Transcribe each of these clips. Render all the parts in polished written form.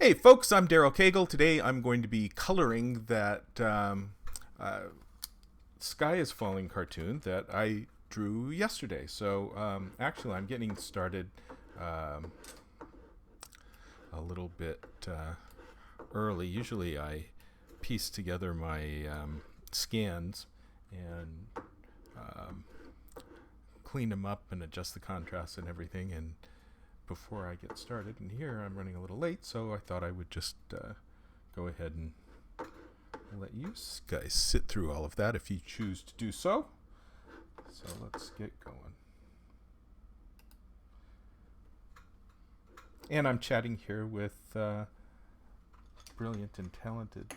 Hey folks, I'm Daryl Cagle. Today I'm going to be coloring that Sky is Falling cartoon that I drew yesterday. So actually I'm getting started a little bit early. Usually I piece together my scans and clean them up and adjust the contrast and everything and before I get started. And here I'm running a little late, so I thought I would just go ahead and let you guys sit through all of that if you choose to do so. So let's get going. And I'm chatting here with brilliant and talented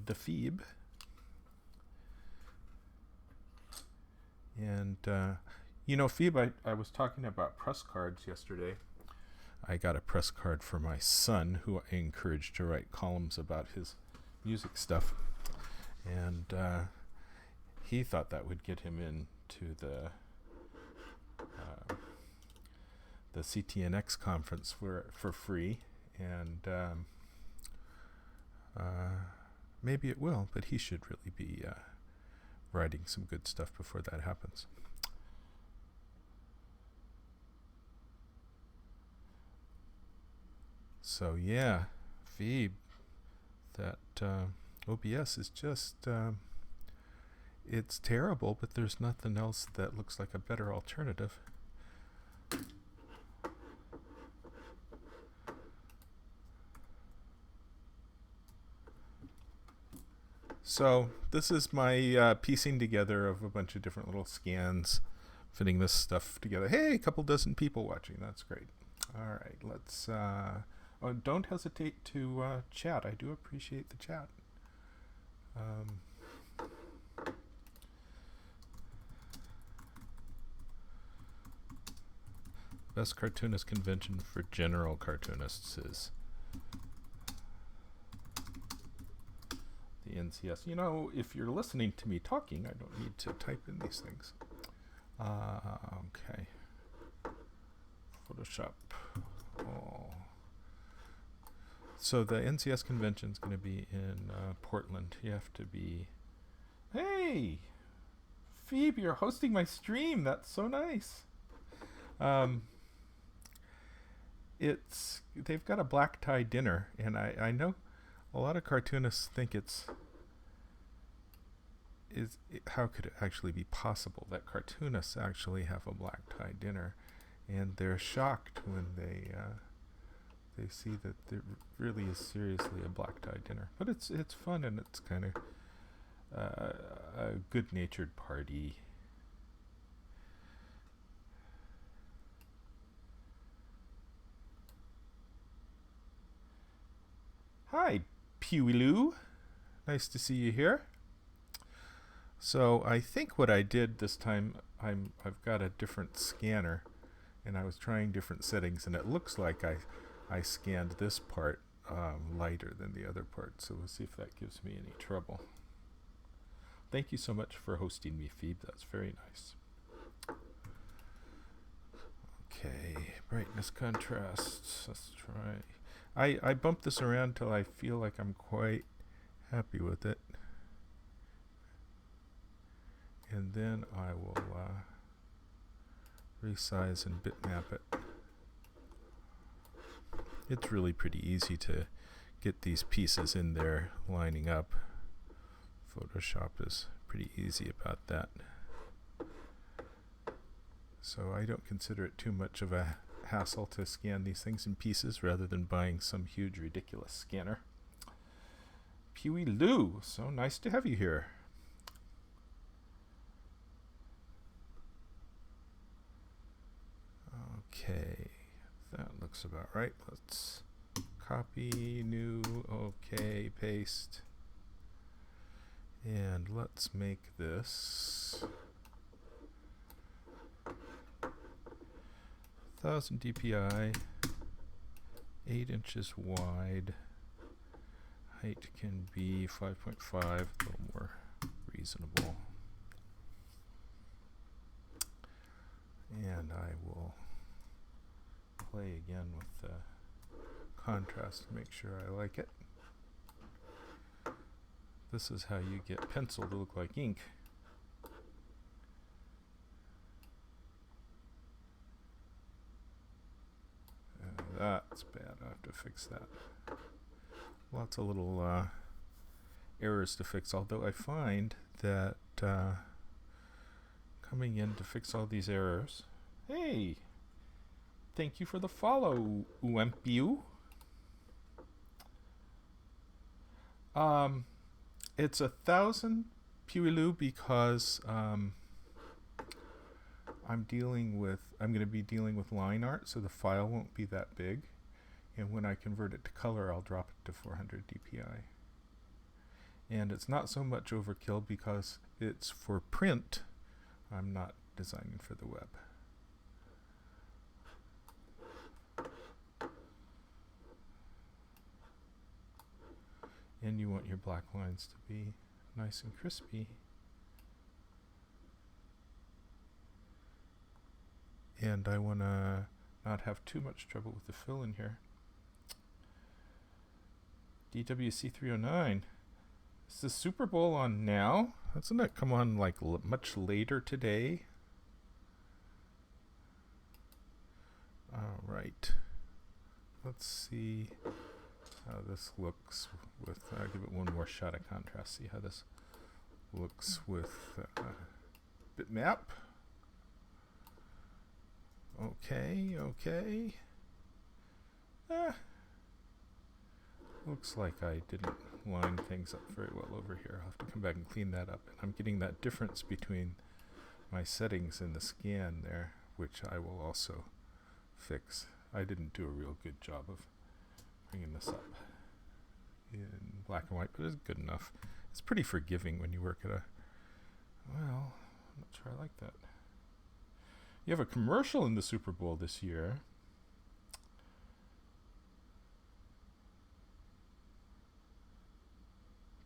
the Phoebe. And Phoebe, I was talking about press cards yesterday. I got a press card for my son, who I encouraged to write columns about his music stuff. And he thought that would get him into the CTNX conference for free. And maybe it will, but he should really be writing some good stuff before that happens. So yeah, Phoebe, that OBS is just, it's terrible, but there's nothing else that looks like a better alternative. So this is my piecing together of a bunch of different little scans, fitting this stuff together. Hey, a couple dozen people watching. That's great. All right, let's... don't hesitate to chat. I do appreciate the chat. Best cartoonist convention for general cartoonists is the NCS. You know, if you're listening to me talking, I don't need to type in these things. Okay. Photoshop. Oh. So the NCS convention is going to be in Portland. You have to be... Hey! Phoebe, you're hosting my stream. That's so nice. They've got a black tie dinner, and I know a lot of cartoonists think how could it actually be possible that cartoonists actually have a black tie dinner, and they're shocked when they see that there really is seriously a black tie dinner. But it's fun, and it's kind of a good-natured party. Hi, Pewiloo. Nice to see you here. So I think what I did this time, I've got a different scanner, and I was trying different settings, and it looks like I scanned this part lighter than the other part, so we'll see if that gives me any trouble. Thank you so much for hosting me, Phoebe. That's very nice. Okay, brightness, contrast. Let's try. I bumped this around till I feel like I'm quite happy with it. And then I will resize and bitmap it. It's really pretty easy to get these pieces in there lining up. Photoshop is pretty easy about that. So I don't consider it too much of a hassle to scan these things in pieces rather than buying some huge ridiculous scanner. Pewiloo, so nice to have you here. Okay, that looks about right. Let's copy, new, okay, paste. And let's make this 1000 dpi, 8 inches wide. Height can be 5.5, a little more reasonable. And I will play again with the contrast to make sure I like it. This is how you get pencil to look like ink. That's bad. I have to fix that. Lots of little errors to fix, although I find that coming in to fix all these errors. Hey! Thank you for the follow, UMPU. It's 1,000 Puilu because I'm going to be dealing with line art, so the file won't be that big. And when I convert it to color, I'll drop it to 400 dpi. And it's not so much overkill because it's for print. I'm not designing for the web. And you want your black lines to be nice and crispy. And I want to not have too much trouble with the fill in here. DWC309. Is the Super Bowl on now? Doesn't it come on like much later today? Alright. Let's see how this looks with, I'll give it one more shot of contrast, see how this looks with bitmap. Okay, okay. Looks like I didn't line things up very well over here. I'll have to come back and clean that up. And I'm getting that difference between my settings in the scan there, which I will also fix. I didn't do a real good job of bringing this up in black and white, but it's good enough. It's pretty forgiving when you work at a, well, I'm not sure I like that. You have a commercial in the Super Bowl this year.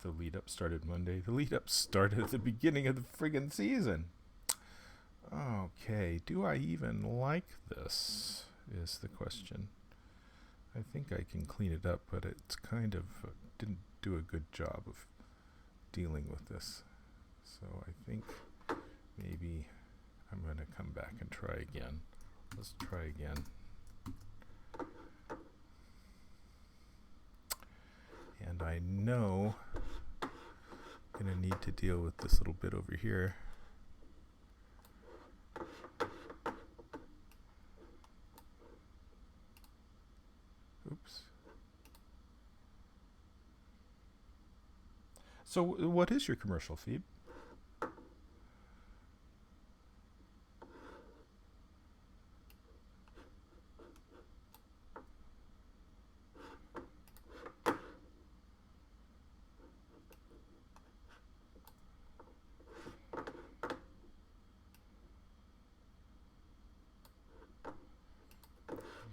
The lead up started Monday. The lead up started at the beginning of the friggin' season. Okay, do I even like this is the question. I think I can clean it up, but it's kind of didn't do a good job of dealing with this. So I think maybe I'm going to come back and try again. Let's try again. And I know I'm going to need to deal with this little bit over here. Oops. So what is your commercial feed?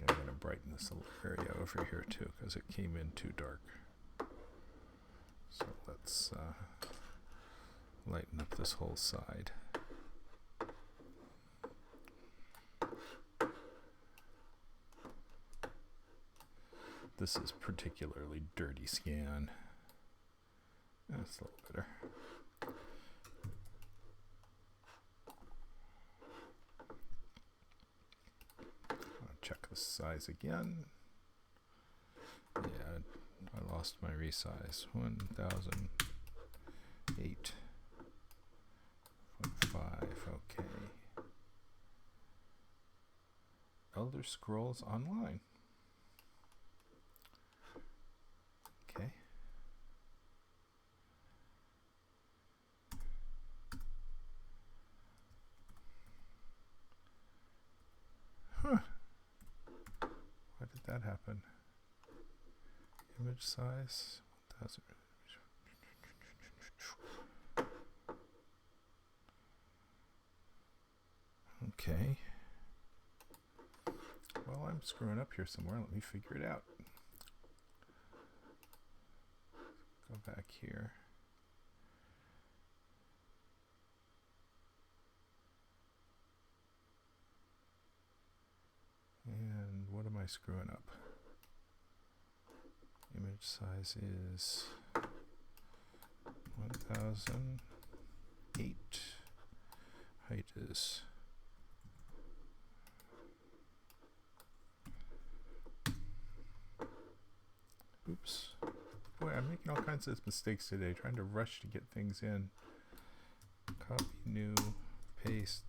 I'm going to brighten this little area over here too because it came in too dark. So let's lighten up this whole side. This is particularly dirty scan. That's a little better. I'll check the size again. Yeah, I lost my resize. 1008.5. Okay. Elder Scrolls Online. Okay. Huh. Why did that happen? Image size 1000. Okay. Well, I'm screwing up here somewhere. Let me figure it out. Go back here. And what am I screwing up? size is 1008. Height is oops. Boy, I'm making all kinds of mistakes today, trying to rush to get things in. Copy, new, paste,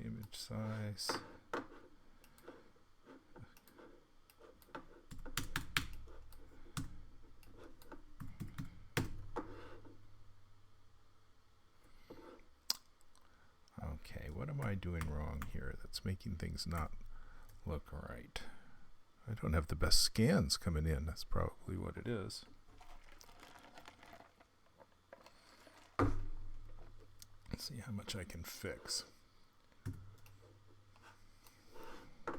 image size. Okay, what am I doing wrong here that's making things not look right? I don't have the best scans coming in. That's probably what it is. Let's see how much I can fix. I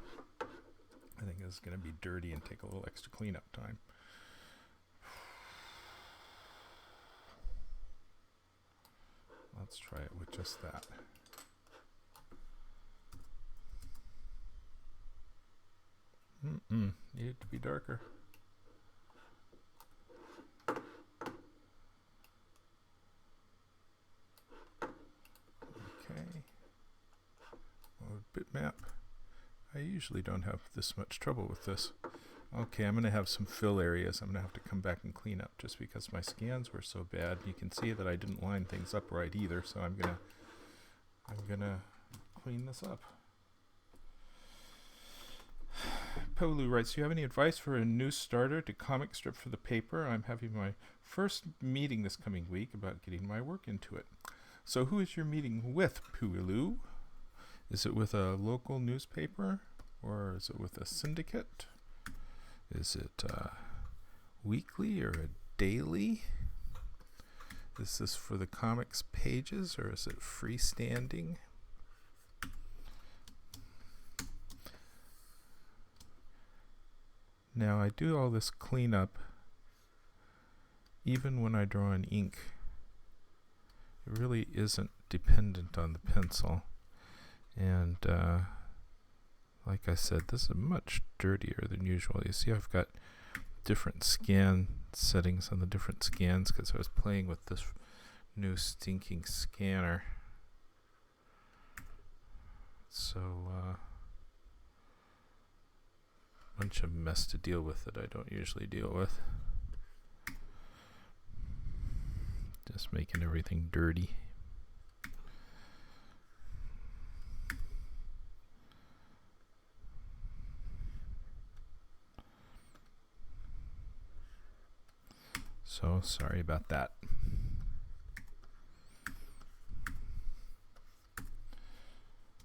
think this is going to be dirty and take a little extra cleanup time. Let's try it with just that. Need it to be darker. Okay. Load bitmap. I usually don't have this much trouble with this. Okay, I'm going to have some fill areas I'm going to have to come back and clean up just because my scans were so bad. You can see that I didn't line things up right either, so I'm going to clean this up. Polu writes, do you have any advice for a new starter to comic strip for the paper? I'm having my first meeting this coming week about getting my work into it. So who is your meeting with, Puilu? Is it with a local newspaper? Or is it with a syndicate? Is it weekly or a daily? Is this for the comics pages or is it freestanding? Now I do all this cleanup even when I draw in ink. It really isn't dependent on the pencil. And like I said, this is much dirtier than usual. You see I've got different scan settings on the different scans because I was playing with this new stinking scanner. So bunch of mess to deal with that I don't usually deal with. Just making everything dirty. So sorry about that.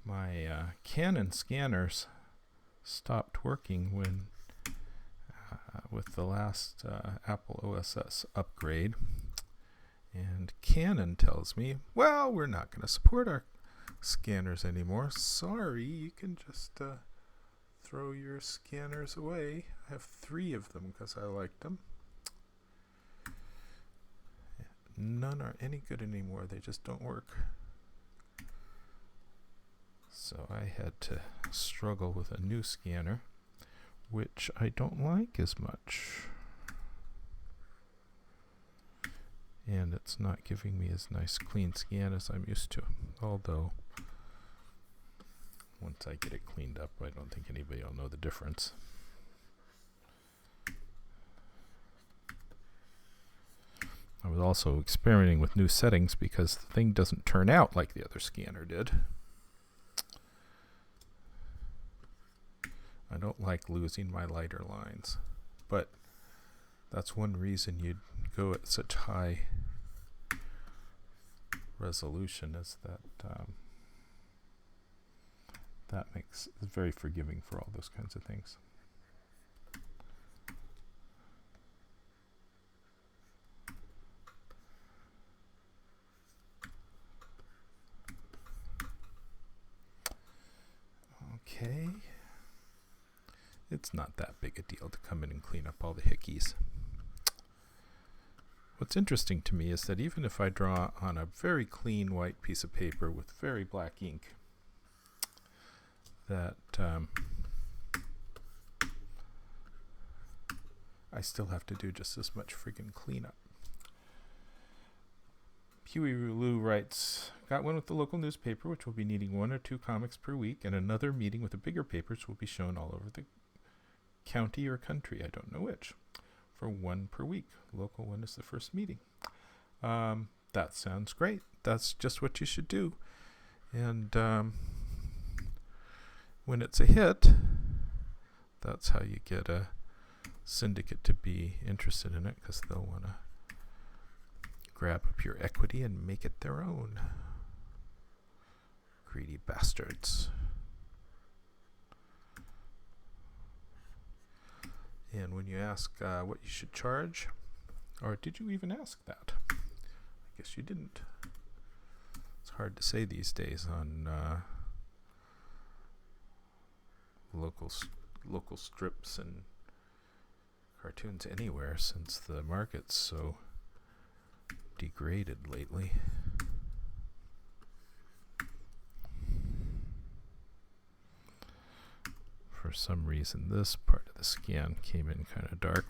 My Canon scanners stopped working when with the last Apple OSS upgrade, and Canon tells me, well, we're not going to support our scanners anymore. Sorry, you can just throw your scanners away. I have 3 of them because I liked them. None are any good anymore. They just don't work. So I had to struggle with a new scanner, which I don't like as much. And it's not giving me as nice clean scan as I'm used to. Although, once I get it cleaned up, I don't think anybody will know the difference. I was also experimenting with new settings because the thing doesn't turn out like the other scanner did. I don't like losing my lighter lines, but that's one reason you'd go at such high resolution, is that that makes it very forgiving for all those kinds of things. Okay. It's not that big a deal to come in and clean up all the hickeys. What's interesting to me is that even if I draw on a very clean white piece of paper with very black ink, that I still have to do just as much friggin' cleanup. Huey Lou writes, got one with the local newspaper, which will be needing 1 or 2 comics per week, and another meeting with the bigger papers will be shown all over the county or country, I don't know which, for 1 per week. Local one is the first meeting. That sounds great. That's just what you should do. And when it's a hit, that's how you get a syndicate to be interested in it, because they'll want to grab up your equity and make it their own. Greedy bastards. And when you ask what you should charge, or did you even ask that? I guess you didn't. It's hard to say these days on local strips and cartoons anywhere, since the market's so degraded lately. For some reason, this part of the scan came in kind of dark.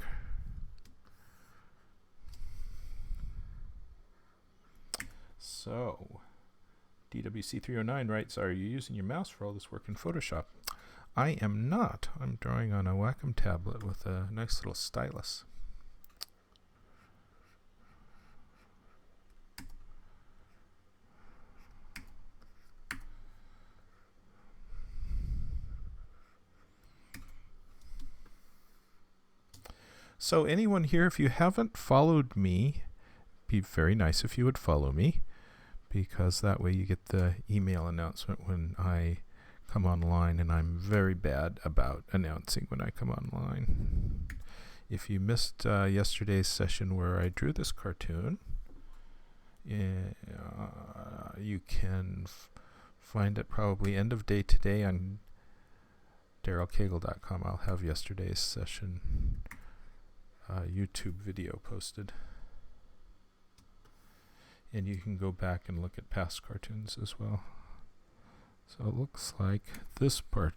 So, DWC309 writes, are you using your mouse for all this work in Photoshop? I am not. I'm drawing on a Wacom tablet with a nice little stylus. So anyone here, if you haven't followed me, be very nice if you would follow me, because that way you get the email announcement when I come online, and I'm very bad about announcing when I come online. If you missed yesterday's session where I drew this cartoon, you can find it probably end of day today on darylcagle.com. I'll have yesterday's session YouTube video posted, and you can go back and look at past cartoons as well. So it looks like this part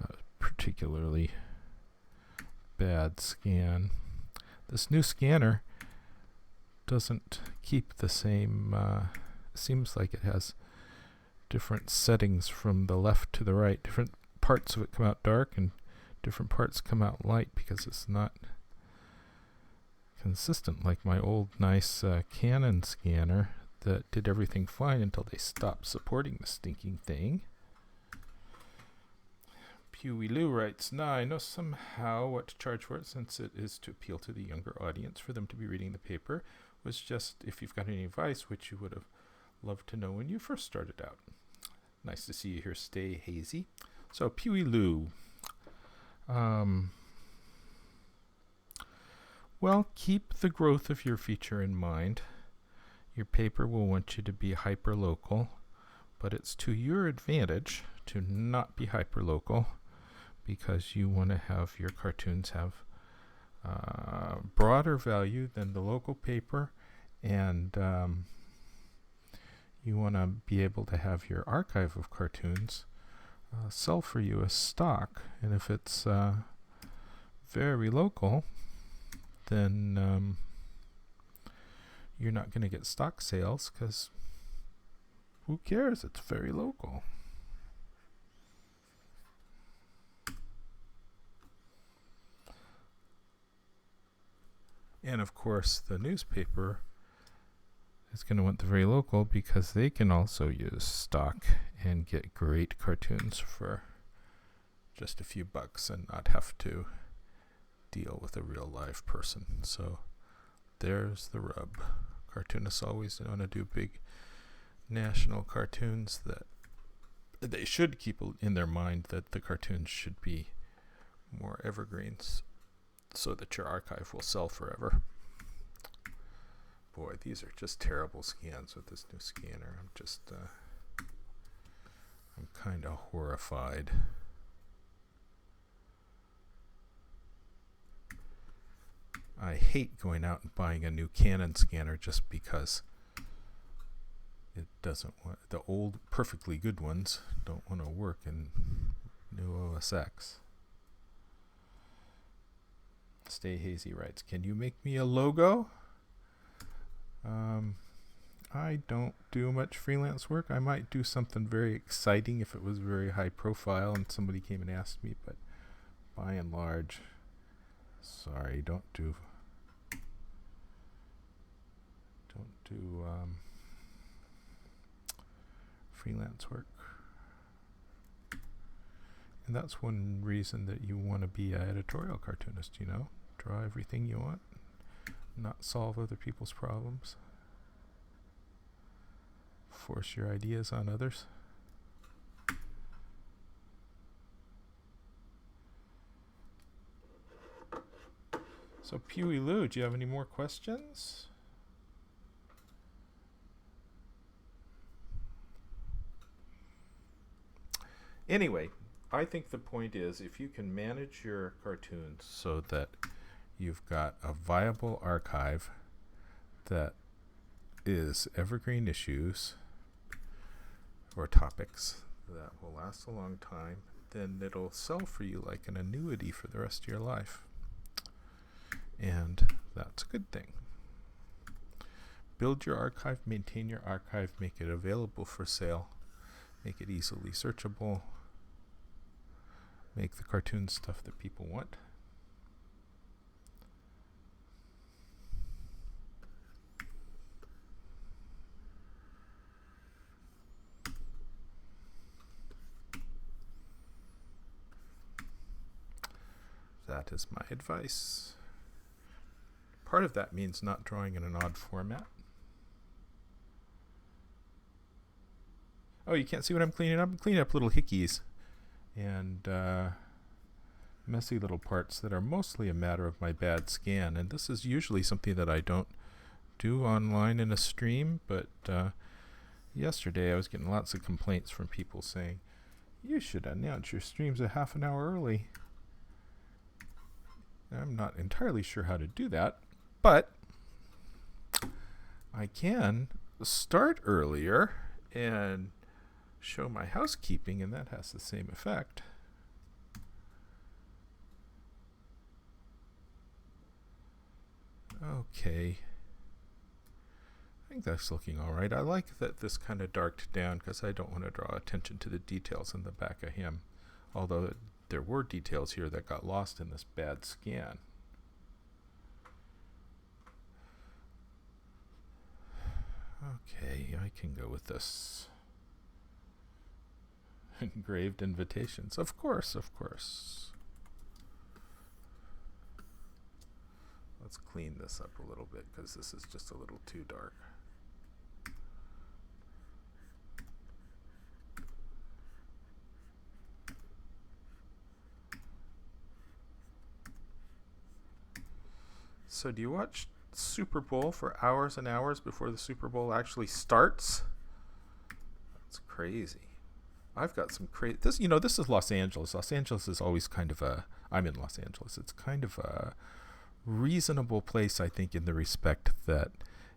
got a particularly bad scan. This new scanner doesn't keep the same, seems like it has different settings from the left to the right. Different parts of it come out dark and different parts come out light, because it's not consistent like my old nice Canon scanner that did everything fine until they stopped supporting the stinking thing. Huey Lou writes, nah, I know somehow what to charge for it, since it is to appeal to the younger audience for them to be reading the paper. Was just if you've got any advice which you would have loved to know when you first started out. Nice to see you here. Stay hazy. So Huey Lou, well, keep the growth of your feature in mind. Your paper will want you to be hyper-local, but it's to your advantage to not be hyper-local, because you want to have your cartoons have broader value than the local paper, and you want to be able to have your archive of cartoons sell for you as stock. And if it's very local, then you're not going to get stock sales, because who cares? It's very local. And of course, the newspaper is going to want the very local, because they can also use stock and get great cartoons for just a few bucks and not have to deal with a real live person. So there's the rub. Cartoonists always want to do big national cartoons. That they should keep in their mind that the cartoons should be more evergreens, so that your archive will sell forever. Boy, these are just terrible scans with this new scanner. I'm kind of horrified. I hate going out and buying a new Canon scanner just because it doesn't want, the old perfectly good ones don't want to work in new OS X. It's Stay Hazy writes, can you make me a logo? I don't do much freelance work. I might do something very exciting if it was very high profile and somebody came and asked me, but by and large, sorry, don't do freelance work. And that's one reason that you want to be an editorial cartoonist, you know? Draw everything you want, not solve other people's problems. Force your ideas on others. So Pewee Lou, do you have any more questions? Anyway, I think the point is if you can manage your cartoons so that you've got a viable archive that is evergreen issues or topics that will last a long time, then it'll sell for you like an annuity for the rest of your life. And that's a good thing. Build your archive, maintain your archive, make it available for sale, make it easily searchable, make the cartoon stuff that people want. That is my advice. Part of that means not drawing in an odd format. Oh, you can't see what I'm cleaning up? I'm cleaning up little hickeys and messy little parts that are mostly a matter of my bad scan. And this is usually something that I don't do online in a stream, but yesterday I was getting lots of complaints from people saying, you should announce your streams a half an hour early. I'm not entirely sure how to do that, but I can start earlier and show my housekeeping, and that has the same effect. Okay. I think that's looking all right. I like that this kind of darked down because I don't want to draw attention to the details in the back of him, although there were details here that got lost in this bad scan. Okay, I can go with this. Engraved invitations. Of course, of course. Let's clean this up a little bit because this is just a little too dark. So do you watch Super Bowl for hours and hours before the Super Bowl actually starts? That's crazy. I've got some crazy... This is Los Angeles. Los Angeles is always kind of a... I'm in Los Angeles. It's kind of a reasonable place, I think, in the respect that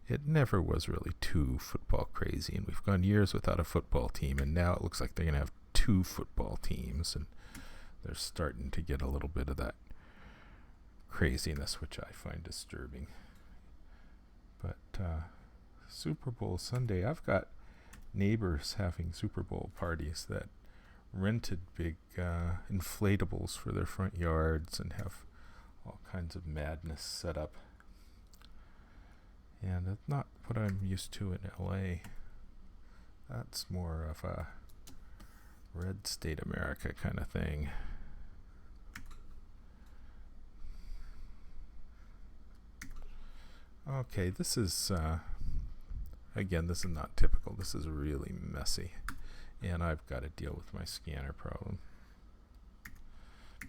it never was really too football crazy. And we've gone years without a football team, and now it looks like they're going to have 2 football teams. And they're starting to get a little bit of that craziness, which I find disturbing. But Super Bowl Sunday, I've got neighbors having Super Bowl parties that rented big inflatables for their front yards and have all kinds of madness set up. And that's not what I'm used to in LA. That's more of a red state America kind of thing. Okay, this is, again, this is not typical. This is really messy. And I've got to deal with my scanner problem.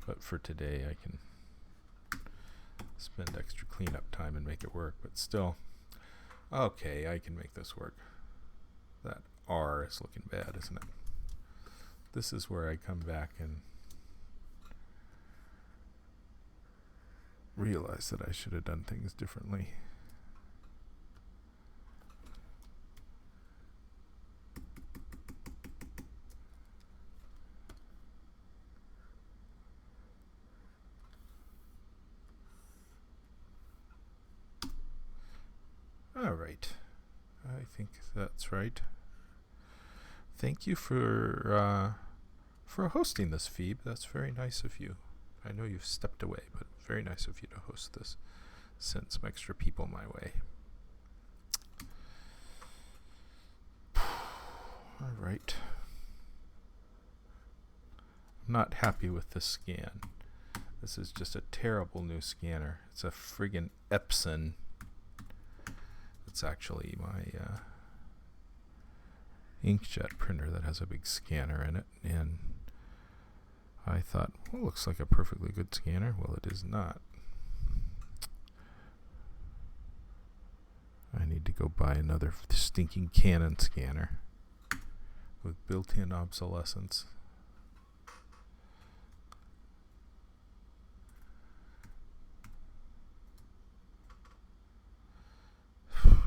But for today, I can spend extra cleanup time and make it work. But still, okay, I can make this work. That R is looking bad, isn't it? This is where I come back and realize that I should have done things differently. All right. I think that's right. Thank you for hosting this, Phoebe. That's very nice of you. I know you've stepped away, but very nice of you to host this. Send some extra people my way. All right. I'm not happy with this scan. This is just a terrible new scanner. It's a friggin' Epson. It's actually my inkjet printer that has a big scanner in it, and I thought, well, it looks like a perfectly good scanner. Well, it is not. I need to go buy another stinking Canon scanner with built-in obsolescence.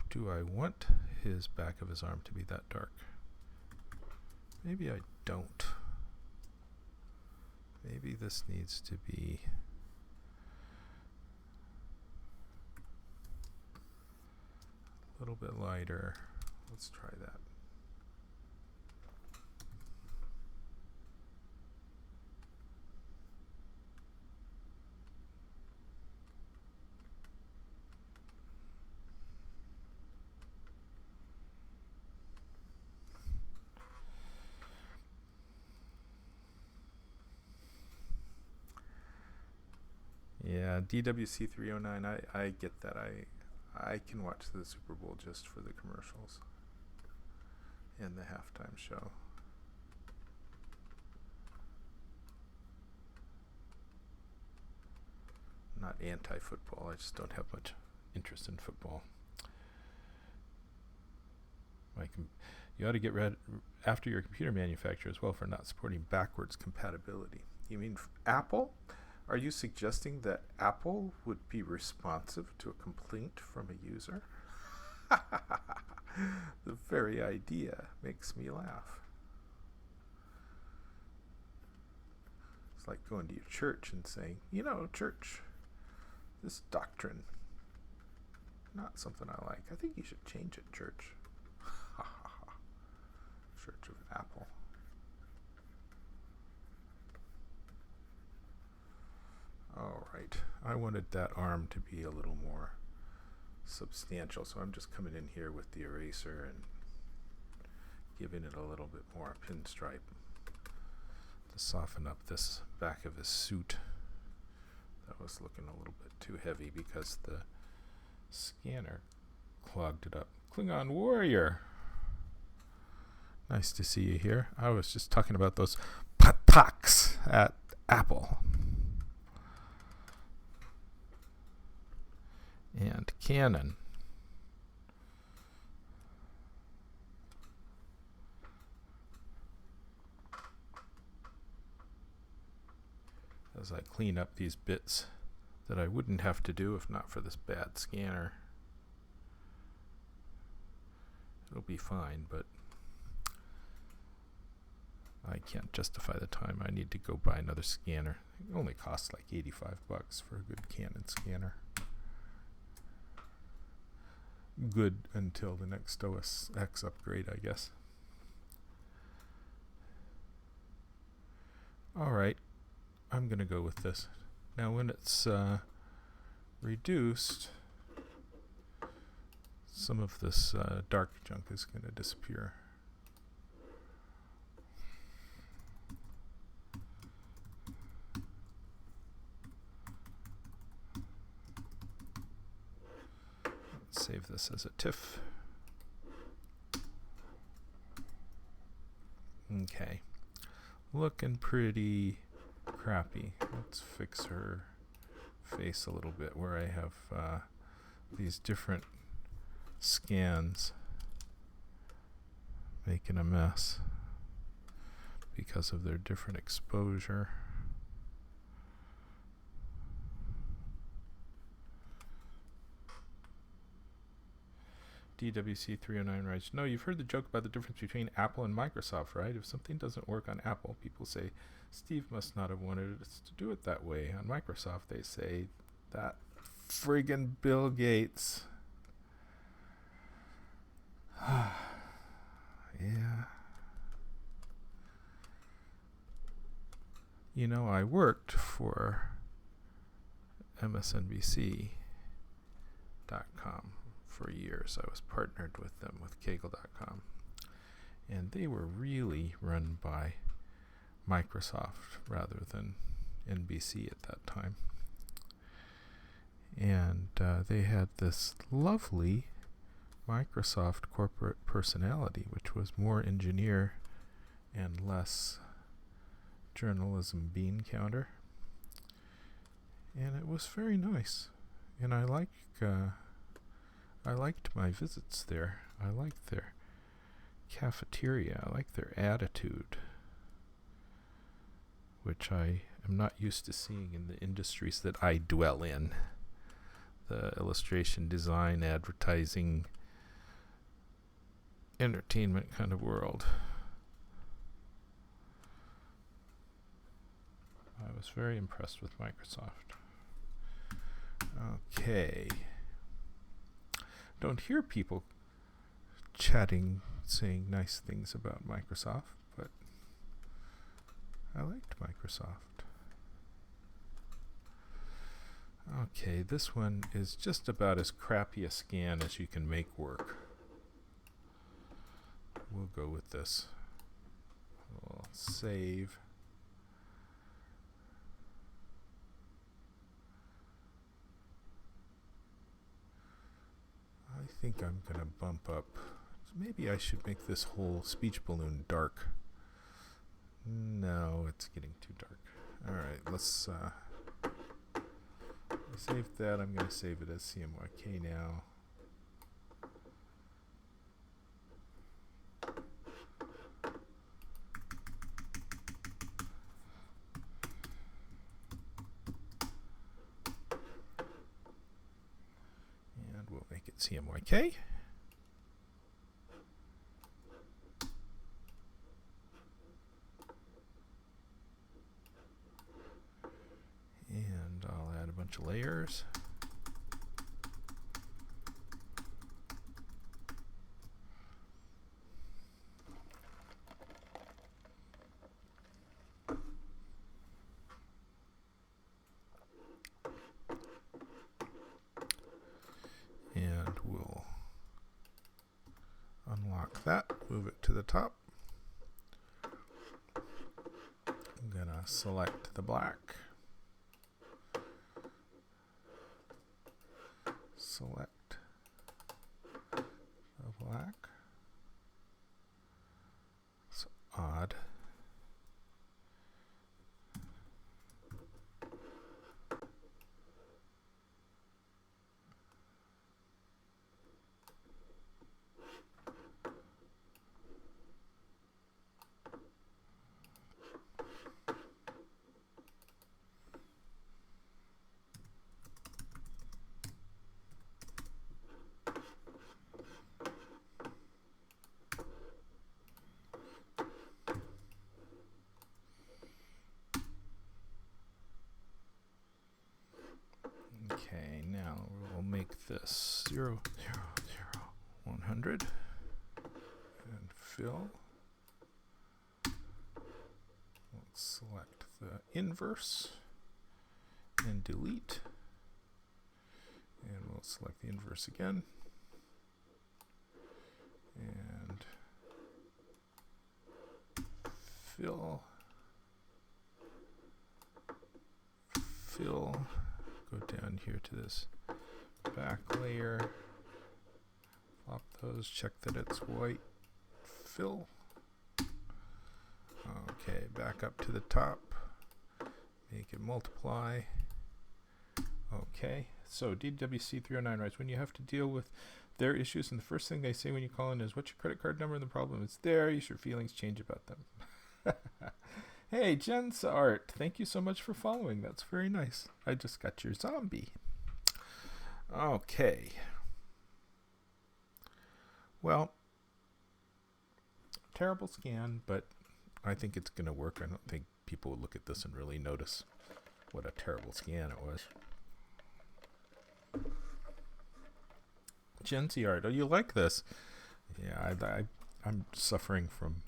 Do I want his back of his arm to be that dark? Maybe I don't. Maybe this needs to be a little bit lighter. Let's try that. Yeah, DWC 309. I get that. I can watch the Super Bowl just for the commercials and the halftime show. Not anti-football. I just don't have much interest in football. You ought to get rid after your computer manufacturer as well for not supporting backwards compatibility. You mean Apple? Are you suggesting that Apple would be responsive to a complaint from a user? The very idea makes me laugh. It's like going to your church and saying, you know, church, this doctrine, not something I like. I think you should change it, church. Church of Apple. All right, I wanted that arm to be a little more substantial, so I'm just coming in here with the eraser and giving it a little bit more pinstripe to soften up this back of his suit. That was looking a little bit too heavy because the scanner clogged it up. Klingon Warrior, nice to see you here. I was just talking about those pataks at Apple. And Canon. As I clean up these bits that I wouldn't have to do if not for this bad scanner. It'll be fine, but I can't justify the time. I need to go buy another scanner. It only costs like $85 for a good Canon scanner. Good until the next OS X upgrade, I guess. Alright, I'm going to go with this. Now when it's reduced, some of this dark junk is going to disappear. Save this as a TIFF. Okay. Looking pretty crappy. Let's fix her face a little bit where I have these different scans making a mess because of their different exposure. DWC 309 writes, no, you've heard the joke about the difference between Apple and Microsoft, right? If something doesn't work on Apple, people say, Steve must not have wanted us to do it that way. On Microsoft, they say, that friggin' Bill Gates. Yeah. You know, I worked for MSNBC.com for years. I was partnered with them with Kaggle.com. And they were really run by Microsoft rather than NBC at that time. And they had this lovely Microsoft corporate personality, which was more engineer and less journalism bean counter. And it was very nice. And I liked my visits there. I liked their cafeteria. I liked their attitude, which I am not used to seeing in the industries that I dwell in. The illustration, design, advertising, entertainment kind of world. I was very impressed with Microsoft. Okay. Don't hear people chatting, saying nice things about Microsoft, but I liked Microsoft. Okay, this one is just about as crappy a scan as you can make work. We'll go with this. We'll save. I think I'm going to bump up. Maybe I should make this whole speech balloon dark. No, it's getting too dark. Alright, let's save that. I'm going to save it as CMYK now. And we'll make it CMYK. And I'll add a bunch of layers. And we'll unlock that, move it to the top. I'm going to select the black. Select the black. It's odd. Okay, now we'll make this 0, 0, 0, 100 and fill. Let's select the inverse and delete. And we'll select the inverse again. And fill. Fill. Go down here to this back layer, flop those, check that it's white, fill. Okay, back up to the top, make it multiply. Okay, so DWC309 writes, when you have to deal with their issues and the first thing they say when you call in is, what's your credit card number? And the problem is there, your feelings change about them. Hey, Jen's Art, thank you so much for following. That's very nice. I just got your zombie. Okay. Well, terrible scan, but I think it's going to work. I don't think people will look at this and really notice what a terrible scan it was. Jen's Art, oh, you like this? Yeah, I'm suffering from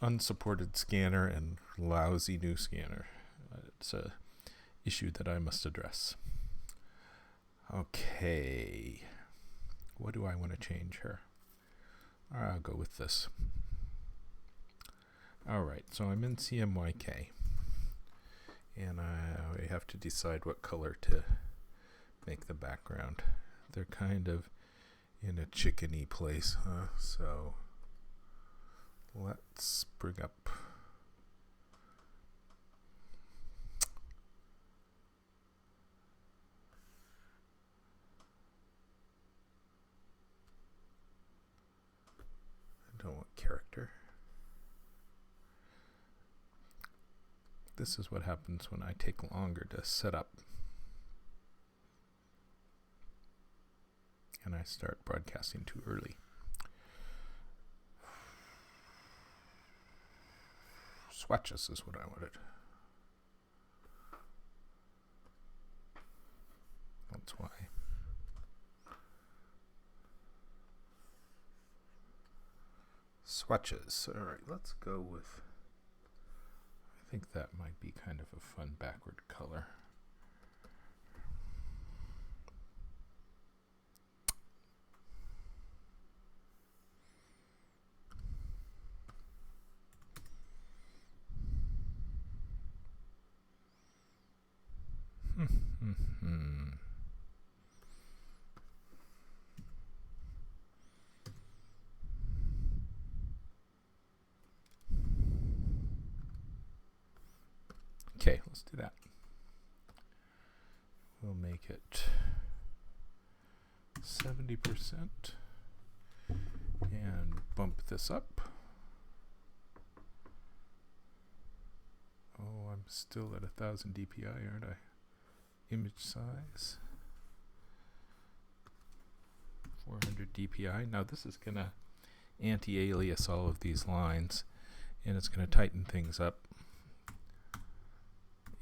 unsupported scanner and lousy new scanner. It's a issue that I must address. Okay, what do I want to change here? I'll go with this. Alright, so I'm in CMYK, and I have to decide what color to make the background. They're kind of in a chickeny place, huh? So let's bring up I don't want character. This is what happens when I take longer to set up and I start broadcasting too early. Swatches is what I wanted. That's why. Swatches. Alright, let's go with, I think that might be kind of a fun backward color. Okay, let's do that. We'll make it 70% and bump this up. Oh, I'm still at 1000 dpi, aren't I? Image size 400 dpi. Now this is gonna anti-alias all of these lines, and it's gonna tighten things up,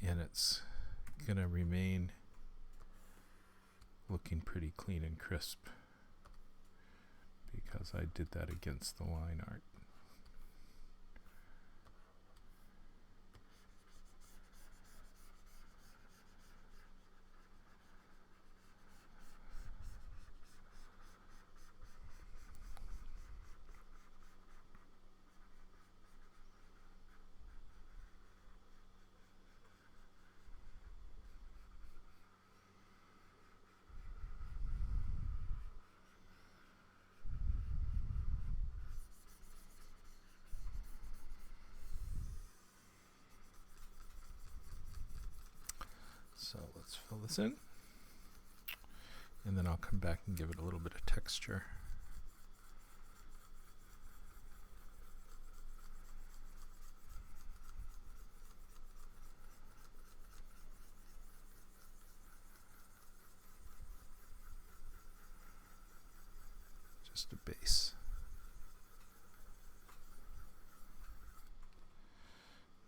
and it's gonna remain looking pretty clean and crisp because I did that against the line art. So let's fill this in, and then I'll come back and give it a little bit of texture. Just a base.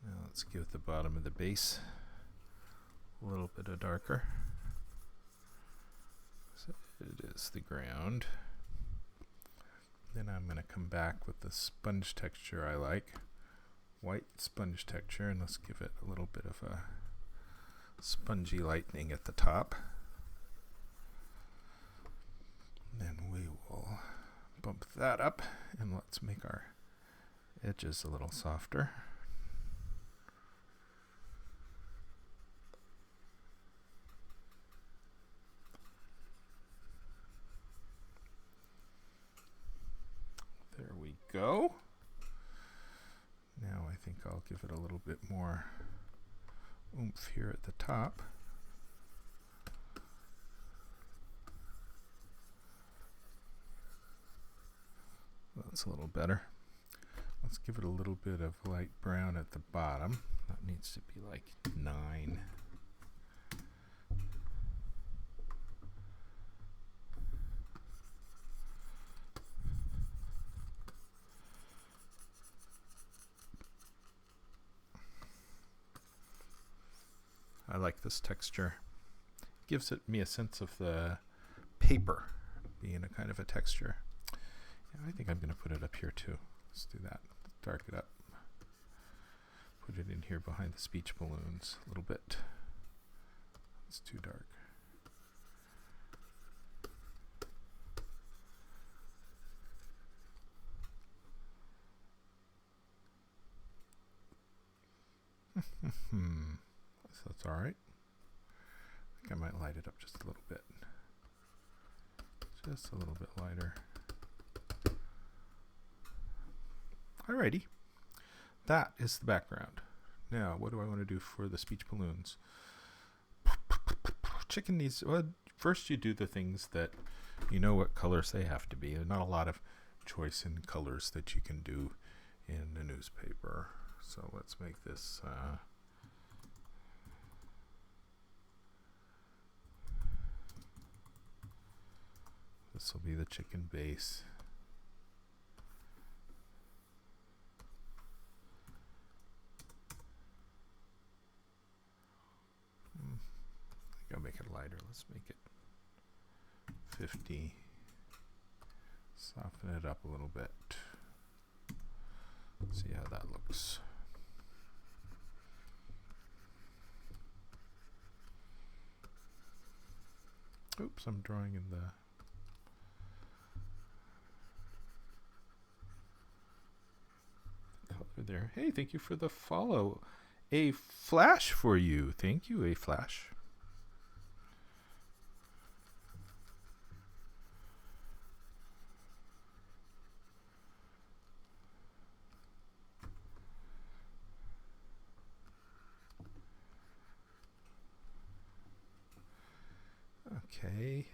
Now let's give the bottom of the base a little bit of darker. So it is the ground. Then I'm going to come back with the sponge texture I like. White sponge texture, and let's give it a little bit of a spongy lightning at the top. Then we will bump that up, and let's make our edges a little softer. There we go. Now I think I'll give it a little bit more oomph here at the top. That's a little better. Let's give it a little bit of light brown at the bottom. That needs to be like 9. I like this texture. Gives me a sense of the paper being a kind of a texture. Yeah, I think I'm going to put it up here too. Let's do that. Dark it up. Put it in here behind the speech balloons a little bit. It's too dark. So that's all right. I think I might light it up just a little bit. Just a little bit lighter. Alrighty. That is the background. Now, what do I want to do for the speech balloons? Chicken needs... Well, first you do the things that you know what colors they have to be. There's not a lot of choice in colors that you can do in a newspaper. So let's make this... this will be the chicken base. I think I'll make it lighter. Let's make it 50. Soften it up a little bit. See how that looks. Oops, I'm drawing in the color there. Hey, thank you for the follow. A flash for you. Thank you, a flash. Okay.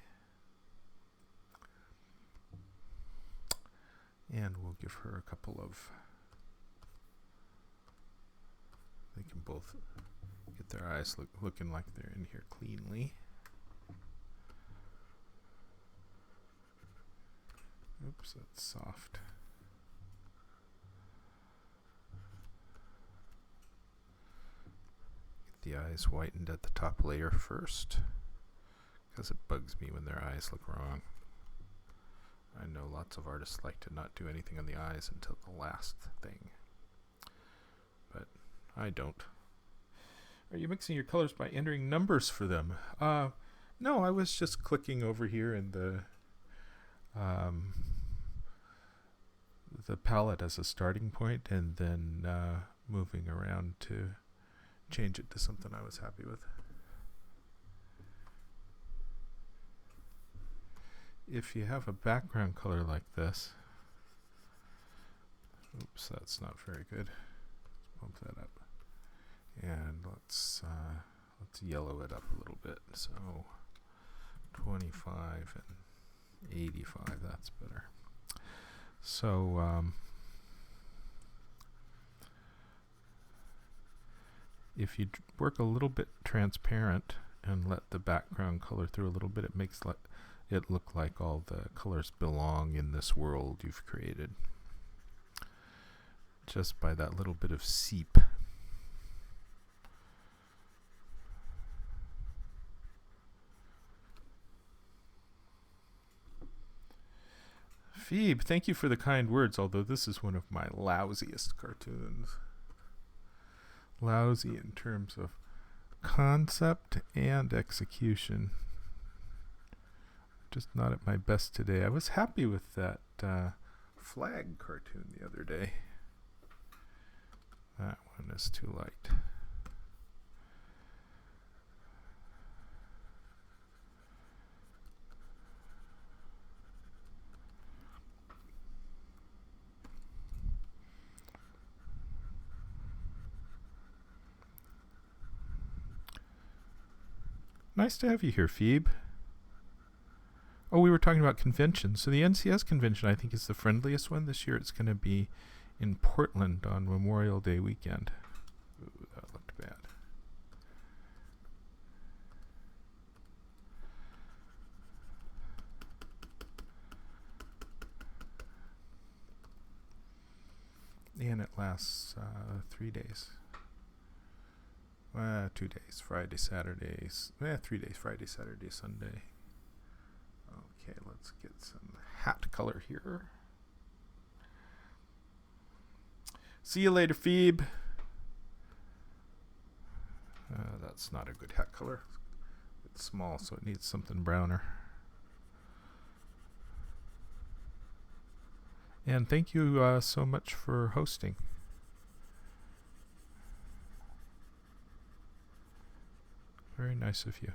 And we'll give her a couple of... They can both get their eyes looking like they're in here cleanly. Oops, that's soft. Get the eyes whitened at the top layer first, because it bugs me when their eyes look wrong. I know lots of artists like to not do anything on the eyes until the last thing, but I don't. Are you mixing your colors by entering numbers for them? No, I was just clicking over here in the palette as a starting point, and then moving around to change it to something I was happy with. If you have a background color like this, oops, that's not very good. Let's bump that up, and let's yellow it up a little bit. So 25 and 85, that's better. So if you work a little bit transparent and let the background color through a little bit, it makes it look like all the colors belong in this world you've created, just by that little bit of seep. Phoebe, thank you for the kind words, although this is one of my lousiest cartoons. Lousy in terms of concept and execution. Just not at my best today. I was happy with that flag cartoon the other day. That one is too light. Nice to have you here, Phoebe. Oh, we were talking about conventions. So the NCS convention, I think, is the friendliest one this year. It's going to be in Portland on Memorial Day weekend. Ooh, that looked bad. And it lasts 3 days. 2 days. Friday, Saturdays. 3 days. Friday, Saturday, Sunday. Okay, let's get some hat color here. See you later, Phoebe. That's not a good hat color. It's small, so it needs something browner. And thank you so much for hosting. Very nice of you.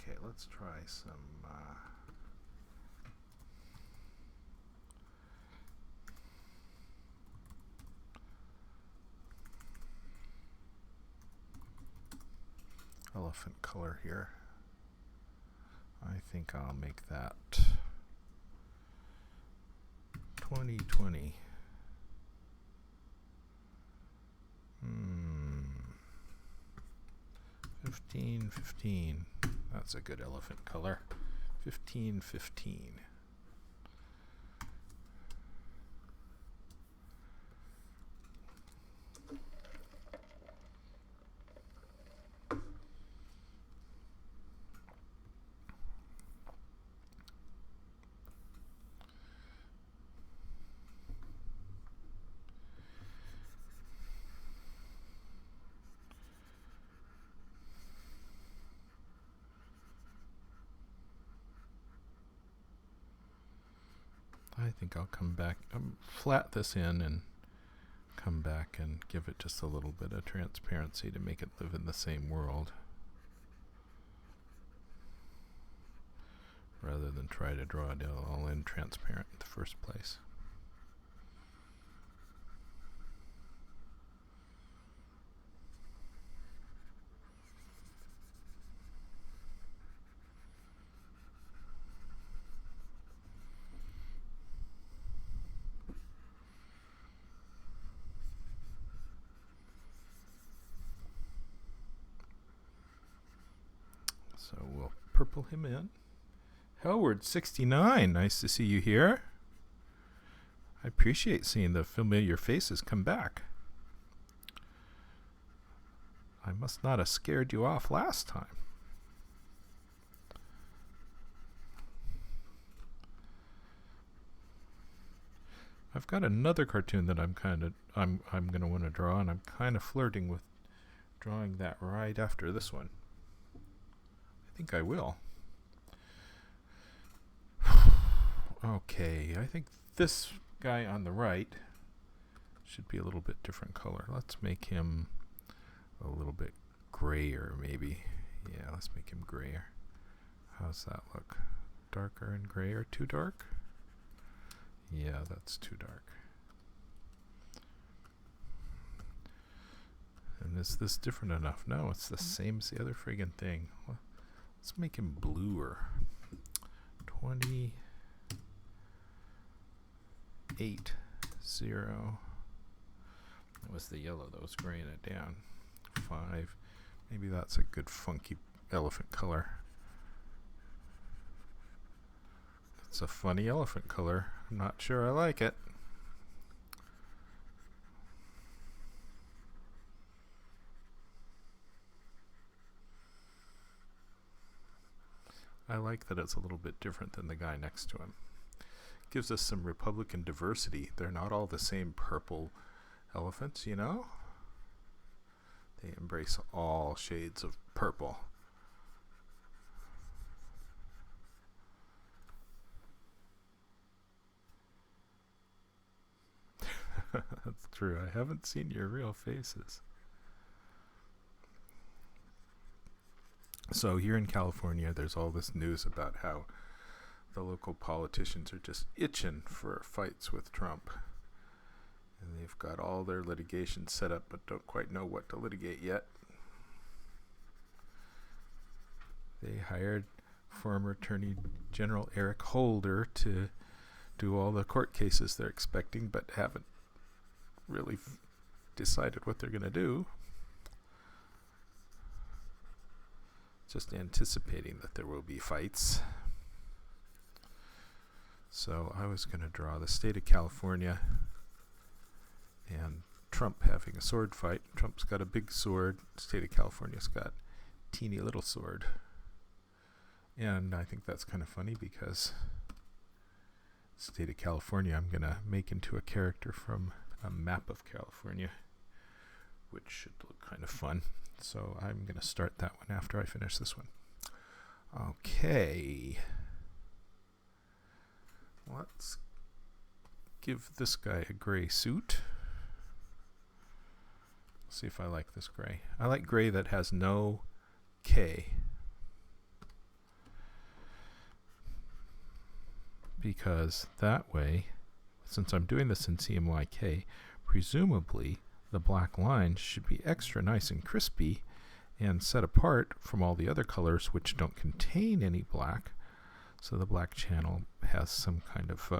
Okay, let's try some elephant color here. I think I'll make that 2020. 1515. That's a good elephant color. 1515. I think I'll come back, flat this in and come back and give it just a little bit of transparency to make it live in the same world, rather than try to draw it all in transparent in the first place. So we'll purple him in. Howard69, nice to see you here. I appreciate seeing the familiar faces come back. I must not have scared you off last time. I've got another cartoon that I'm going to want to draw, and I'm kind of flirting with drawing that right after this one. I think I will. Okay, I think this guy on the right should be a little bit different color. Let's make him a little bit grayer, maybe. Yeah, let's make him grayer. How's that look? Darker and grayer? Too dark? Yeah, that's too dark. And is this different enough? No, it's the same as the other friggin' thing. Well, let's make him bluer. 28, 0. That was the yellow that was graying it down. 5. Maybe that's a good funky elephant color. It's a funny elephant color. I'm not sure I like it. I like that it's a little bit different than the guy next to him. Gives us some Republican diversity. They're not all the same purple elephants, you know? They embrace all shades of purple. That's true. I haven't seen your real faces. So here in California, there's all this news about how the local politicians are just itching for fights with Trump. And they've got all their litigation set up, but don't quite know what to litigate yet. They hired former Attorney General Eric Holder to do all the court cases they're expecting, but haven't really decided what they're going to do. Just anticipating that there will be fights. So I was going to draw the state of California and Trump having a sword fight. Trump's got a big sword. State of California's got a teeny little sword. And I think that's kind of funny because state of California I'm going to make into a character from a map of California, which should look kind of fun. So I'm going to start that one after I finish this one. Okay. Let's give this guy a gray suit. See if I like this gray. I like gray that has no K. Because that way, since I'm doing this in CMYK, presumably the black line should be extra nice and crispy and set apart from all the other colors which don't contain any black. So the black channel has some kind of,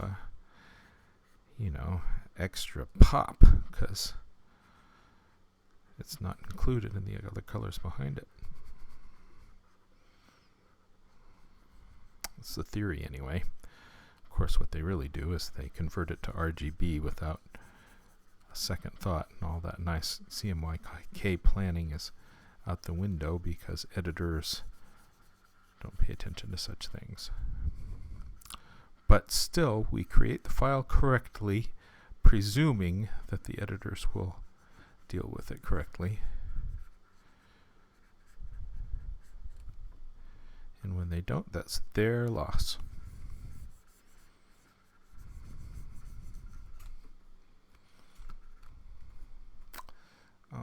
extra pop because it's not included in the other colors behind it. That's the theory anyway. Of course, what they really do is they convert it to RGB without a second thought, and all that nice CMYK planning is out the window because editors don't pay attention to such things. But still, we create the file correctly, presuming that the editors will deal with it correctly. And when they don't, that's their loss.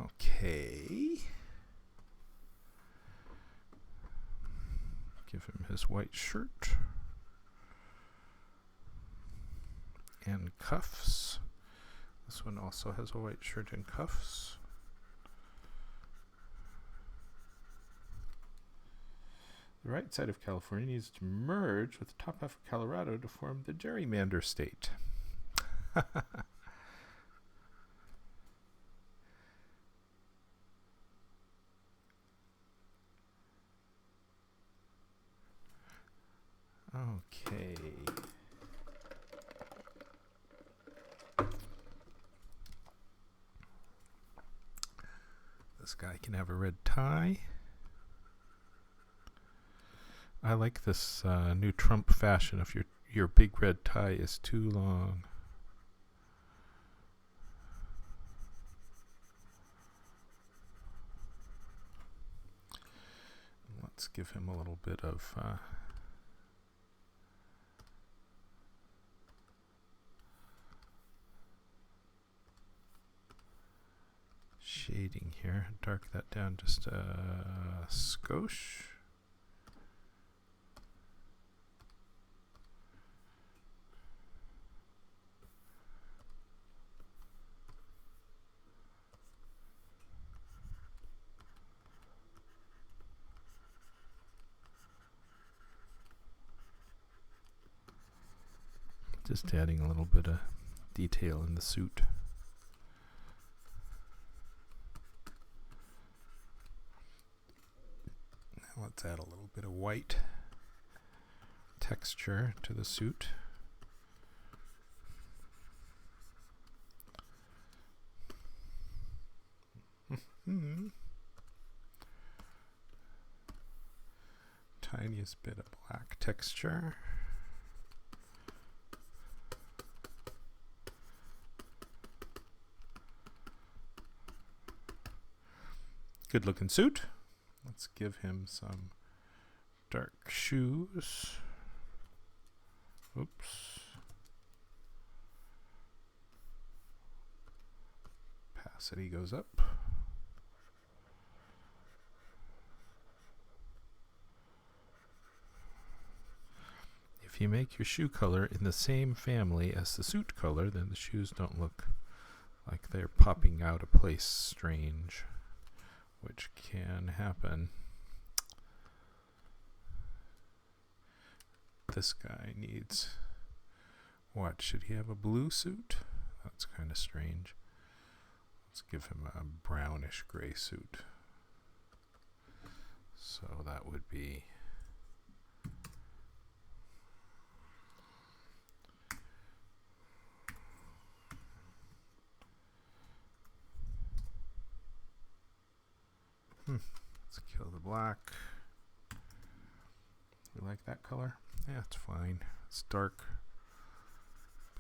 Okay. Give him his white shirt. And cuffs. This one also has a white shirt and cuffs. The right side of California needs to merge with the top half of Colorado to form the gerrymander state. Okay. This guy can have a red tie. I like this new Trump fashion if your big red tie is too long. Let's give him a little bit of shading here. Dark that down just a skosh. Just adding a little bit of detail in the suit. Now let's add a little bit of white texture to the suit. Tiniest bit of black texture. Good looking suit. Let's give him some dark shoes. Oops. Opacity goes up. If you make your shoe color in the same family as the suit color, then the shoes don't look like they're popping out of place strange, which can happen. This guy needs, what, should he have a blue suit? That's kind of strange. Let's give him a brownish gray suit. So that would be let's kill the black. You like that color? Yeah, it's fine. It's dark,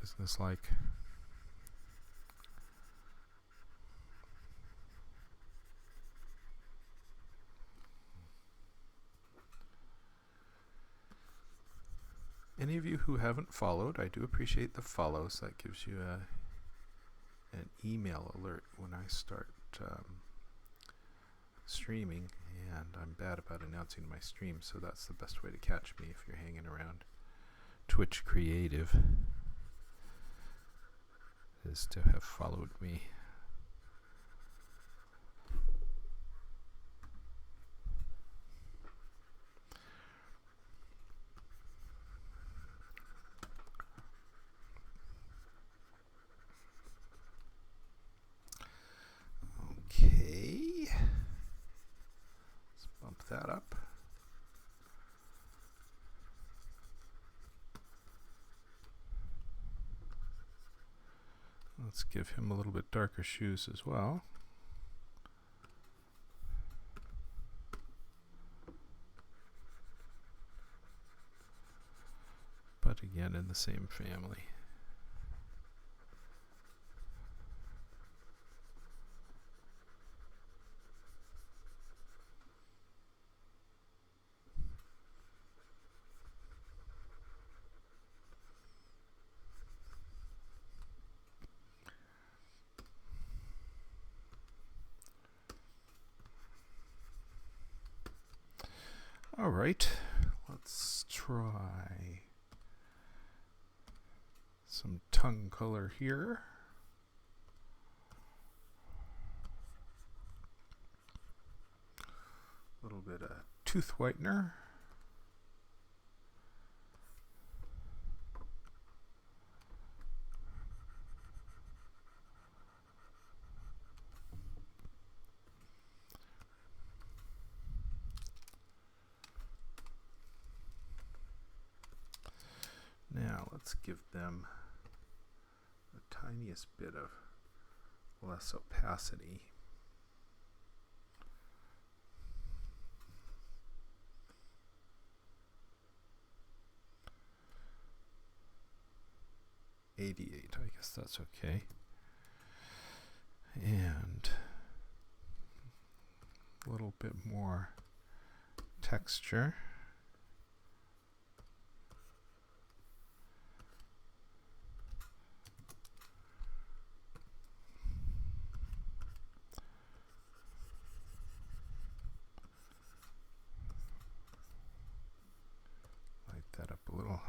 businesslike. Any of you who haven't followed, I do appreciate the follows. That gives you an email alert when I start streaming, and I'm bad about announcing my stream, so that's the best way to catch me if you're hanging around Twitch Creative, is to have followed me. Okay, let's bump that up. Let's give him a little bit darker shoes as well. But again, in the same family. All right, let's try some tongue color here. A little bit of tooth whitener. Now let's give them the tiniest bit of less opacity. I guess that's okay. And a little bit more texture. Light that up a little.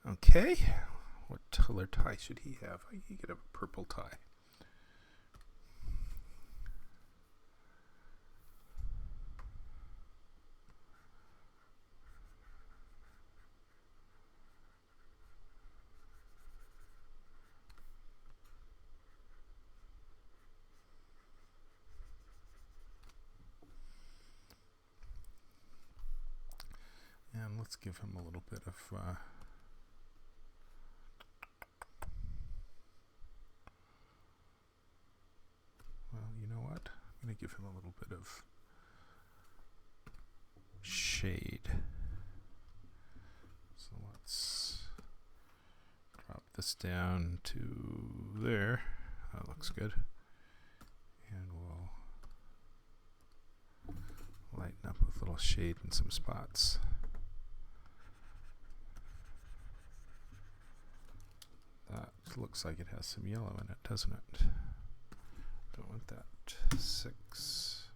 Okay, what color tie should he have? He could have a purple tie. And let's give him a little bit of well, you know what? I'm going to give him a little bit of shade. So let's drop this down to there. That looks good. And we'll lighten up with a little shade in some spots. That looks like it has some yellow in it, doesn't it? Don't want that. 6.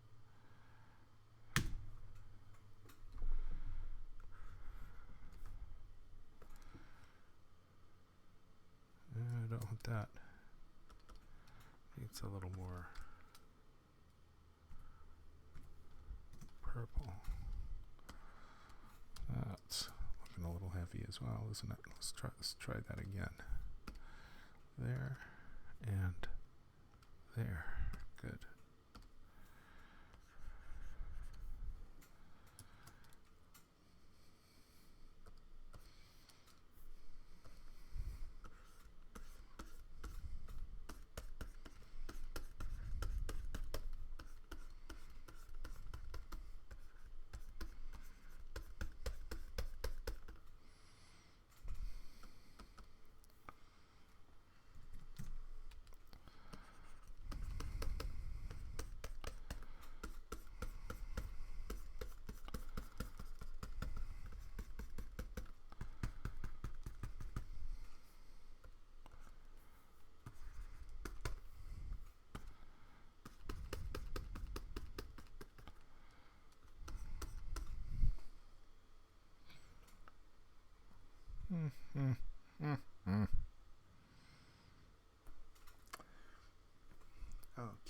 I don't want that. Needs a little more purple. That's looking a little heavy as well, isn't it? Let's try that again. There and there. Good.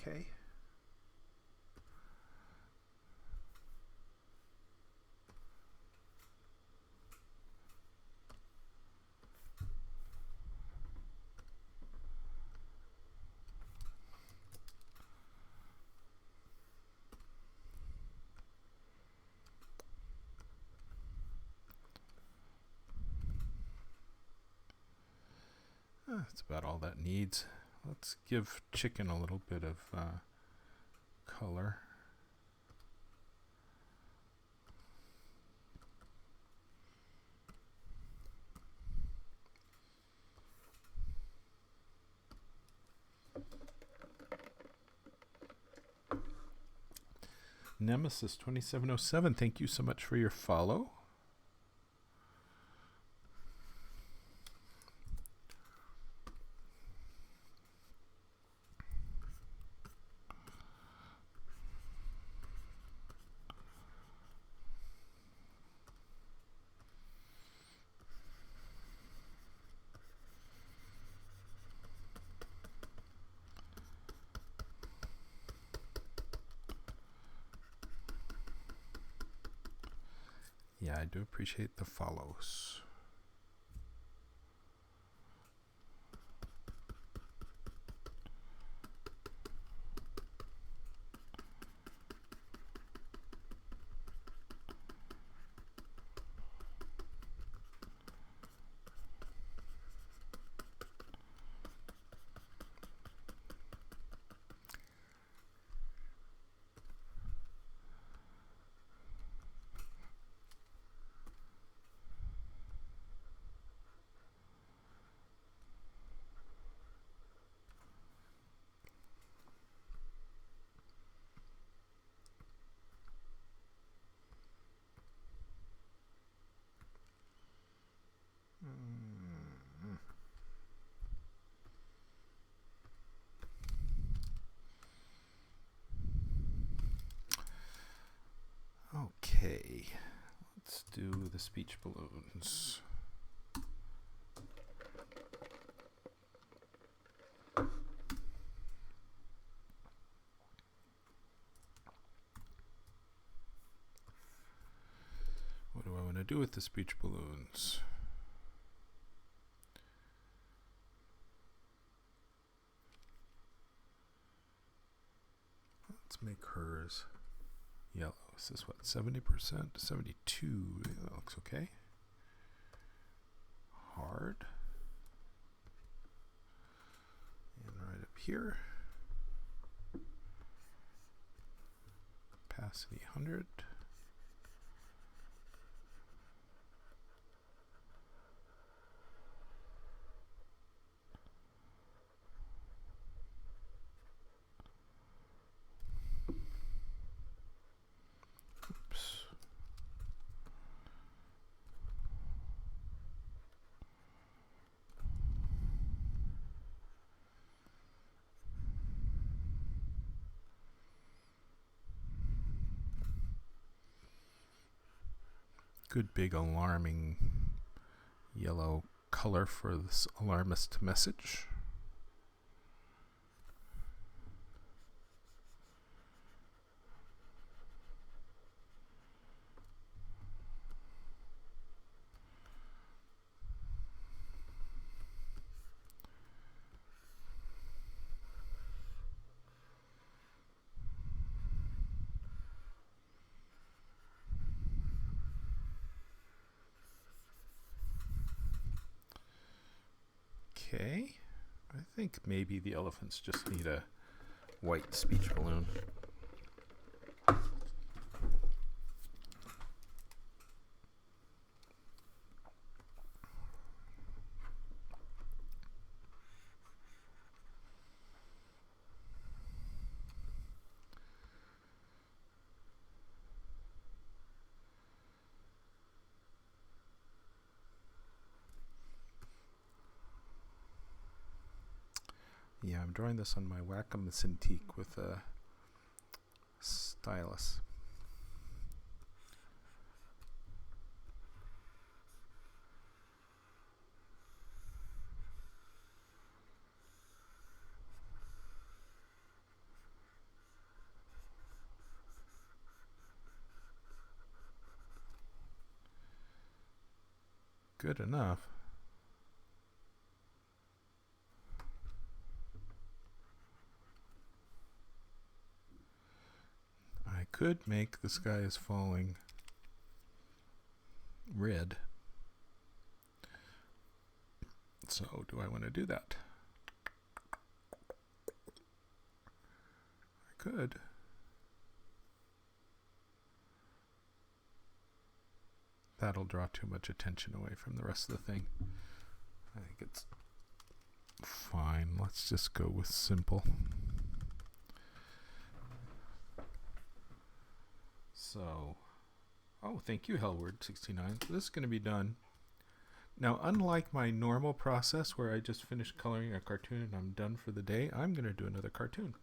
Okay. That's about all that needs. Let's give chicken a little bit of color. Nemesis 2707, thank you so much for your follow. Yeah, I do appreciate the follows. Okay, let's do the speech balloons. What do I want to do with the speech balloons? Let's make hers yellow. Is this what, 70%? 72. That looks okay. Hard. And right up here. Opacity 100. Good big alarming yellow color for this alarmist message. Okay, I think maybe the elephants just need a white speech balloon. Yeah, I'm drawing this on my Wacom Cintiq with a stylus. Good enough. I could make the sky is falling red. So do I want to do that? I could. That'll draw too much attention away from the rest of the thing. I think it's fine. Let's just go with simple. So, oh, thank you, Hellward69. So this is going to be done. Now, unlike my normal process where I just finish coloring a cartoon and I'm done for the day, I'm going to do another cartoon.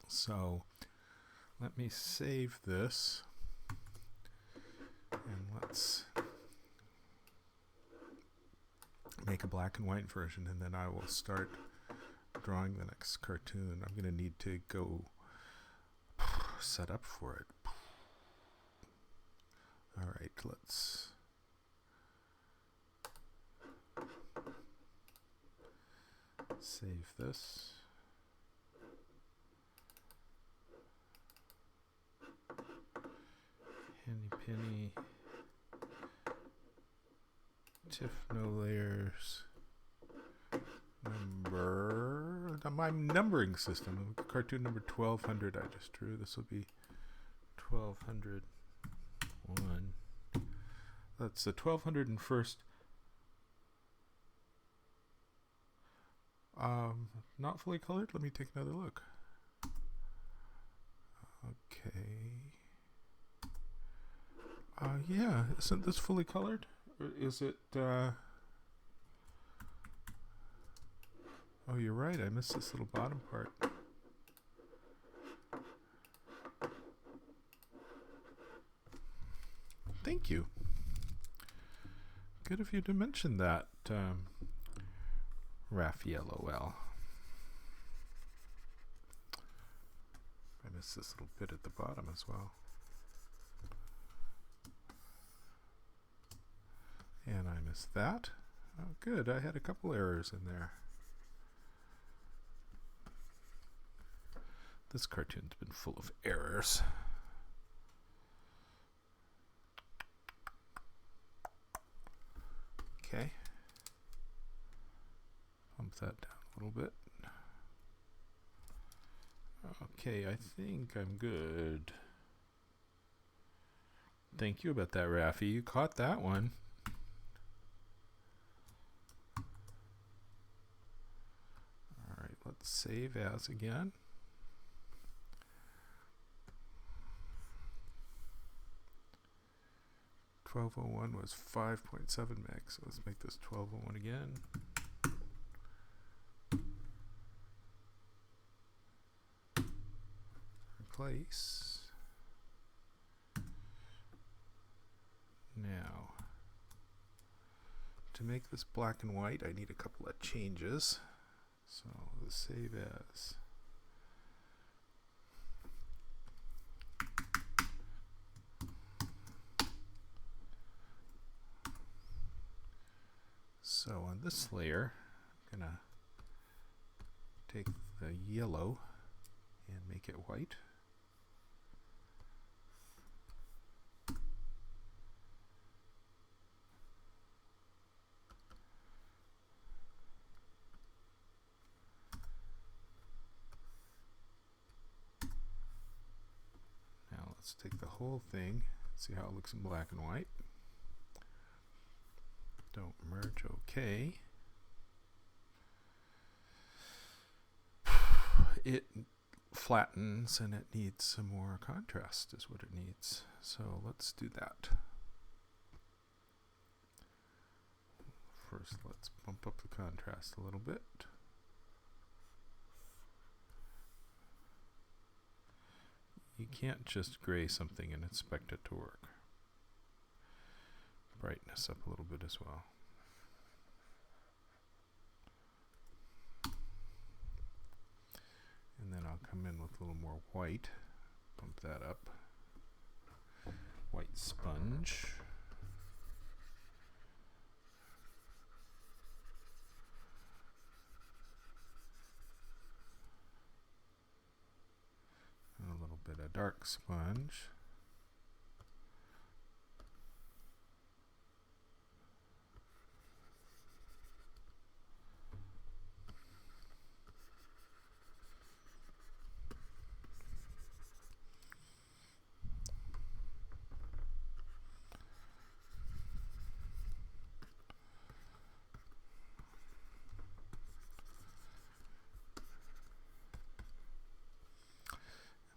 So, let me save this. And let's make a black and white version, and then I will start drawing the next cartoon. I'm going to need to go set up for it. All right, let's save this. Henny Penny. Tiff no layers. My numbering system. Cartoon number 1200 I just drew. This will be 1201. That's the 1201st. Not fully colored. Let me take another look. Okay. Yeah. Isn't this fully colored? Or is it? Oh, you're right. I missed this little bottom part. Thank you. Good of you to mention that, Raphael OL. I missed this little bit at the bottom as well. And I missed that. Oh, good. I had a couple errors in there. This cartoon's been full of errors. Okay. Pump that down a little bit. Okay, I think I'm good. Thank you about that, Raffi. You caught that one. All right, let's save as again. .1201 was 5.7 meg, so let's make this 1201 again. Replace. to make this black and white, I need a couple of changes. So let's save as. So on this layer, I'm going to take the yellow and make it white. Now let's take the whole thing, see how it looks in black and white. Don't merge, okay. It flattens and it needs some more contrast is what it needs. So let's do that. First, let's bump up the contrast a little bit. You can't just gray something and expect it to work. Brightness up a little bit as well. And then I'll come in with a little more white, bump that up. White sponge. And a little bit of dark sponge.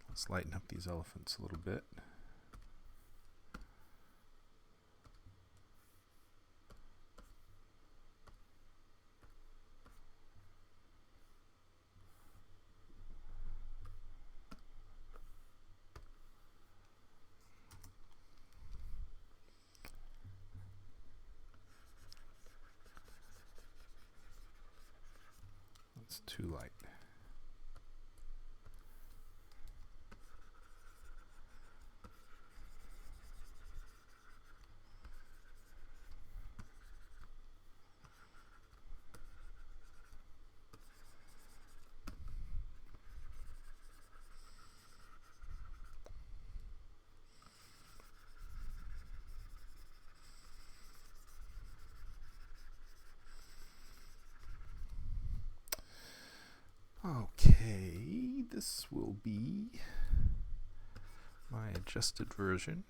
Let's lighten up these elephants a little bit. That's too light. Okay, this will be my adjusted version.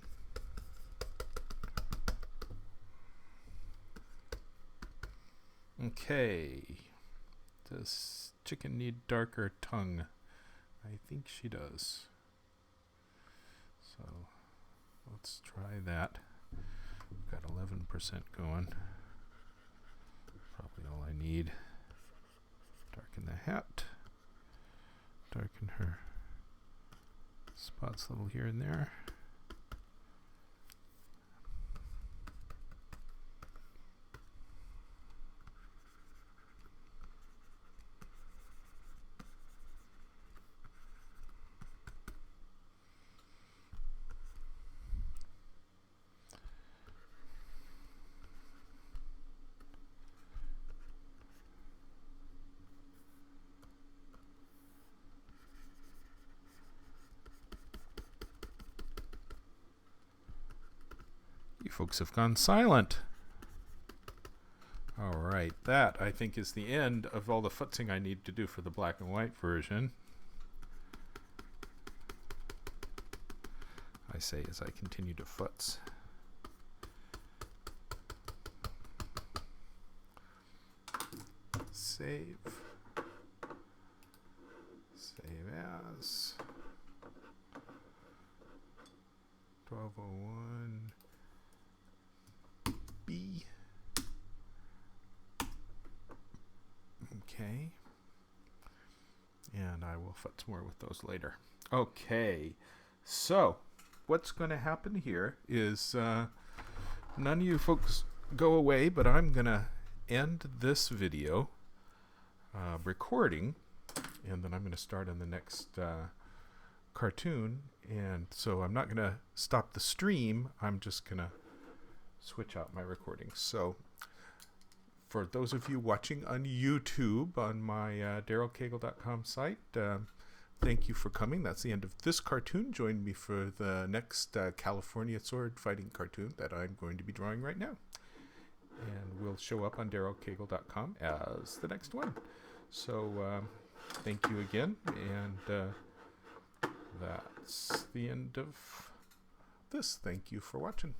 Okay, does chicken need darker tongue? I think she does. So let's try that. We've got 11% going. Probably all I need. Darken the hat. Darken her spots a little here and there. You folks have gone silent. All right, that I think is the end of all the futzing I need to do for the black and white version. I say as I continue to futz. Save. Save as. 1201. B. Okay. And I will futz more with those later. Okay. So, what's going to happen here is none of you folks go away, but I'm going to end this video recording, and then I'm going to start on the next cartoon. And so I'm not going to stop the stream. I'm just going to switch out my recording. So for those of you watching on YouTube on my darylcagle.com site, thank you for coming. That's the end of this cartoon. Join me for the next California sword fighting cartoon that I'm going to be drawing right now. And will show up on darylcagle.com as the next one. So thank you again, and that's the end of this. Thank you for watching.